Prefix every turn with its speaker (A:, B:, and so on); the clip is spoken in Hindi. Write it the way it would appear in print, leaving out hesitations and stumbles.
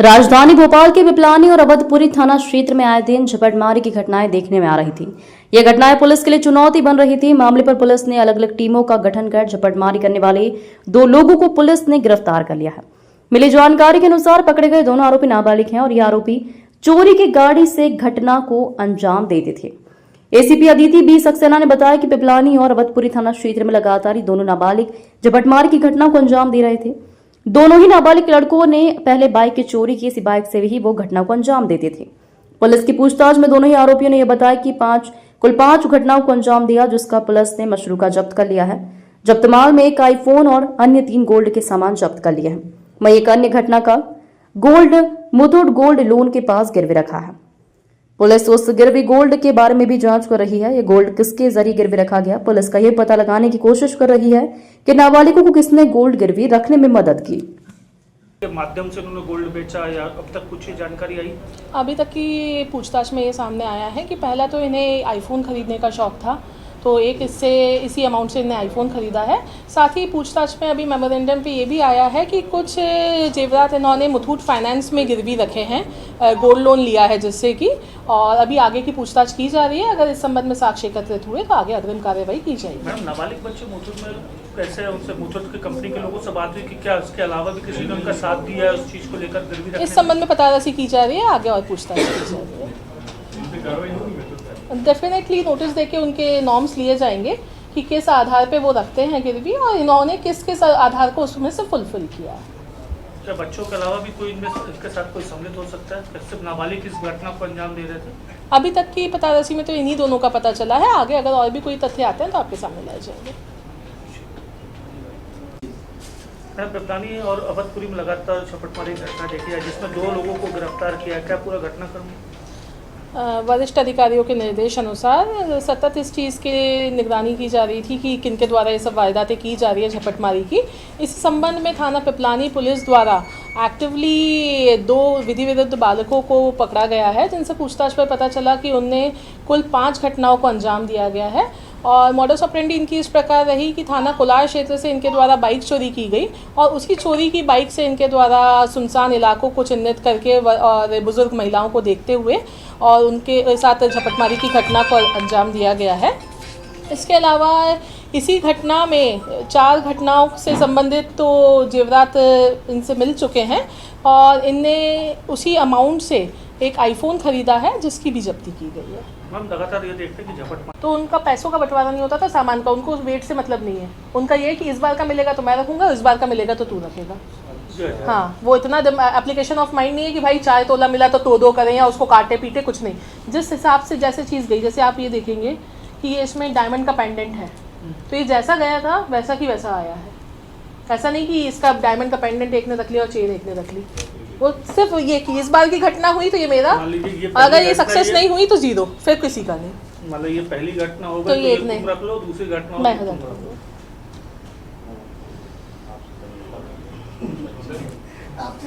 A: राजधानी भोपाल के पिपलानी और अवधपुरी थाना क्षेत्र में आए दिन झपटमारी की घटनाएं देखने में आ रही थी। ये घटनाएं पुलिस के लिए चुनौती बन रही थी। मामले पर पुलिस ने अलग अलग टीमों का गठन कर झपटमारी करने वाले 2 लोगों को पुलिस ने गिरफ्तार कर लिया है। मिली जानकारी के अनुसार पकड़े गए दोनों आरोपी नाबालिग हैं और ये आरोपी चोरी की गाड़ी से घटना को अंजाम देते थे। एसीपी अदिति बी सक्सेना ने बताया कि पिपलानी और अवधपुरी थाना क्षेत्र में लगातार दोनों नाबालिग झपटमारी की घटना को अंजाम दे रहे थे। दोनों ही नाबालिग लड़कों ने पहले बाइक की चोरी की, इसी बाइक से ही वो घटना को अंजाम देते थे। पुलिस की पूछताछ में दोनों ही आरोपियों ने यह बताया कि कुल 5 घटनाओं को अंजाम दिया, जिसका पुलिस ने मशरूका जब्त कर लिया है। जब्त माल में एक आईफोन और अन्य 3 गोल्ड के सामान जब्त कर लिए हैं। वहीं एक अन्य घटना का गोल्ड मुथूट गोल्ड लोन के पास गिरवी रखा है। पुलिस उस गिरवी गोल्ड के बारे में भी जांच कर रही है। ये गोल्ड किसके जरिए गिरवी रखा गया, पुलिस का यह पता लगाने की कोशिश कर रही है कि नाबालिगों को किसने गोल्ड गिरवी रखने में मदद की।
B: के माध्यम से उन्होंने गोल्ड बेचा या अब तक कुछ जानकारी आई?
C: अभी तक की पूछताछ में ये सामने आया है कि पहला तो इन्हें आईफोन खरीदने का शौक़ था, तो इसी अमाउंट से इन्हें आईफोन ख़रीदा है। साथ ही पूछताछ में अभी मेमोरेंडम पे ये भी आया है कि कुछ जेवरात इन्होंने मुथूट फाइनेंस में गिरवी रखे हैं, गोल्ड लोन लिया है जिससे कि, और अभी आगे की पूछताछ की जा रही है। अगर इस संबंध में साक्ष्य एकत्रित हुए तो आगे अग्रिम कार्रवाई की जाएगी।
B: मैडम, नाबालिग बच्चे मुथूट में कैसे, उनसे मुथूट की कंपनी के लोगों से बात हुई कि क्या इसके अलावा भी किसी ने उनका साथ दिया है उस चीज़ को लेकर गिरवी रखने?
C: इस संबंध में पतारसी की जा रही है, आगे और पूछताछ की जा रही है। डेफिनेटली नोटिस देके उनके नॉर्म्स लिए जाएंगे कि किस आधार पे वो रखते हैं गिरवी और इन्होंने किस आधार को उसमें से फुलफिल किया है।
B: क्या बच्चों के अलावा भी कोई इनमें इसके साथ कोई सम्मिलित हो सकता है? सिर्फ नाबालिग इस घटना को अंजाम दे रहे थे?
C: अभी तक की पतारसी में तो इन्हीं दोनों का पता चला है। आगे अगर और भी कोई तथ्य आते हैं तो आपके सामने लाए जाएंगे।
B: पिपलानी और अवधपुरी में लगातार झपटमारी घटना देखी है जिसमें 2 लोगों को गिरफ्तार किया। क्या पूरा घटनाक्रम
C: वरिष्ठ अधिकारियों के निर्देश अनुसार सतत इस चीज़ की निगरानी की जा रही थी कि किनके द्वारा ये सब वारदातें की जा रही है झपटमारी की। इस संबंध में थाना पिपलानी पुलिस द्वारा एक्टिवली 2 विधि विरुद्ध बालकों को पकड़ा गया है, जिनसे पूछताछ पर पता चला कि उनने कुल 5 घटनाओं को अंजाम दिया गया है। और मॉडस ऑपरेंडी इनकी इस प्रकार रही कि थाना कोलार क्षेत्र से इनके द्वारा बाइक चोरी की गई और उसी चोरी की बाइक से इनके द्वारा सुनसान इलाकों को चिन्हित करके और बुजुर्ग महिलाओं को देखते हुए और उनके साथ झपटमारी की घटना को अंजाम दिया गया है। इसके अलावा इसी घटना में 4 घटनाओं से संबंधित तो जेवरात इनसे मिल चुके हैं और इनने उसी अमाउंट से एक आईफोन ख़रीदा है जिसकी भी जब्ती की गई है।
B: मैम, लगातार ये देखते हैं कि झपटमारी
C: तो उनका पैसों का बंटवारा नहीं होता था, सामान का, उनको वेट से मतलब नहीं है। उनका ये है कि इस बार का मिलेगा तो मैं रखूँगा, इस बार का मिलेगा तो तू रखेगा। हाँ, वो इतना एप्लीकेशन ऑफ माइंड नहीं है कि भाई 4 तोला मिला तो 2-2 करें या उसको काटे पीटे, कुछ नहीं। जिस हिसाब से जैसे चीज़ गई, जैसे आप ये देखेंगे कि ये इसमें डायमंड का पेंडेंट है, तो ये जैसा गया था वैसा की वैसा आया है। ऐसा नहीं कि इसका डायमंड का पेंडेंट एक ने रख लिया और चेन एक ने रख ली। वो सिर्फ ये कि इस बार की घटना हुई तो ये मेरा, अगर ये सक्सेस नहीं हुई तो 0, फिर किसी का नहीं।
B: मतलब ये पहली घटना होगी
C: तो ये एक नहीं,
B: रख लो, दूसरी घटना
C: मैं रख लूँगा।